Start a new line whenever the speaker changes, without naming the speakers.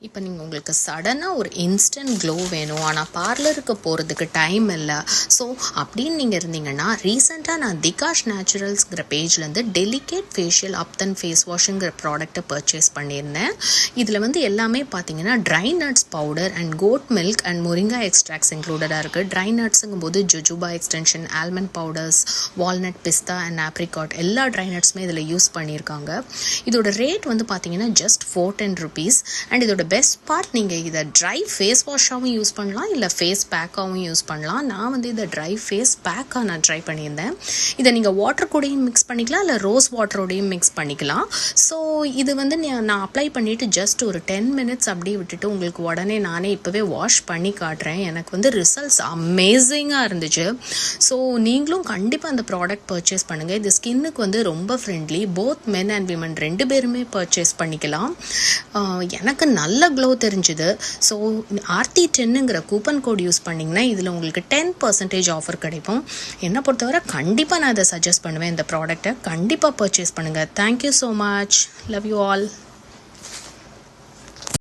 இப்போ நீங்கள் உங்களுக்கு சடனாக ஒரு இன்ஸ்டன்ட் க்ளோ வேணும், ஆனால் பார்லருக்கு போகிறதுக்கு டைம் இல்லை. ஸோ அப்படின்னு நீங்கள் இருந்தீங்கன்னா, ரீசெண்டாக நான் திகாஷ் நேச்சுரல்ஸ்ங்கிற பேஜ்லேருந்து டெலிகேட் ஃபேஷியல் அப்தன் ஃபேஸ் வாஷுங்கிற ப்ராடக்ட்டை பர்ச்சேஸ் பண்ணியிருந்தேன். இதில் வந்து எல்லாமே பார்த்தீங்கன்னா dry nuts powder and goat milk and moringa extracts இன்க்ளூடடாக இருக்குது. ட்ரை நட்ஸுங்கும் போது jujuba extension, almond powders, walnut, pista and apricot எல்லா ட்ரை நட்ஸுமே இதில் யூஸ் பண்ணியிருக்காங்க. இதோட ரேட் வந்து பார்த்தீங்கன்னா ஜஸ்ட் $410. அண்ட் இதோட பெஸ்ட் பார்ட், நீங்கள் இதை ட்ரை ஃபேஸ் வாஷாகவும் யூஸ் பண்ணலாம், இல்லை ஃபேஸ் பேக்காகவும் யூஸ் பண்ணலாம். நான் வந்து இதை ட்ரை ஃபேஸ் பேக்காக நான் ட்ரை பண்ணியிருந்தேன். இதை நீங்கள் வாட்டர் கூடயும் மிக்ஸ் பண்ணிக்கலாம், இல்லை ரோஸ் வாட்டரோடையும் மிக்ஸ் பண்ணிக்கலாம். ஸோ இது வந்து நான் அப்ளை பண்ணிவிட்டு ஜஸ்ட் ஒரு 10 minutes அப்படியே விட்டுட்டு உங்களுக்கு உடனே நானே இப்போவே வாஷ் பண்ணி காட்டுறேன். எனக்கு வந்து ரிசல்ட்ஸ் அமேசிங்காக இருந்துச்சு. ஸோ நீங்களும் கண்டிப்பாக அந்த ப்ராடக்ட் பர்ச்சேஸ் பண்ணுங்கள். இது ஸ்கின்னுக்கு வந்து ரொம்ப friendly. Both men and women 2 பேருமே பர்ச்சேஸ் பண்ணிக்கலாம். எனக்கு நல்ல க்ளோ தெரிஞ்சுது. ஸோ RT10ங்கிற கூப்பன் கோட் யூஸ் பண்ணிங்கன்னா இதில் உங்களுக்கு 10% ஆஃபர் கிடைக்கும். என்னை பொறுத்தவரை கண்டிப்பாக நான் இதை சஜஸ்ட் பண்ணுவேன். இந்த ப்ராடக்டை கண்டிப்பாக பர்ச்சேஸ் பண்ணுங்கள். Thank you so much. Love you all.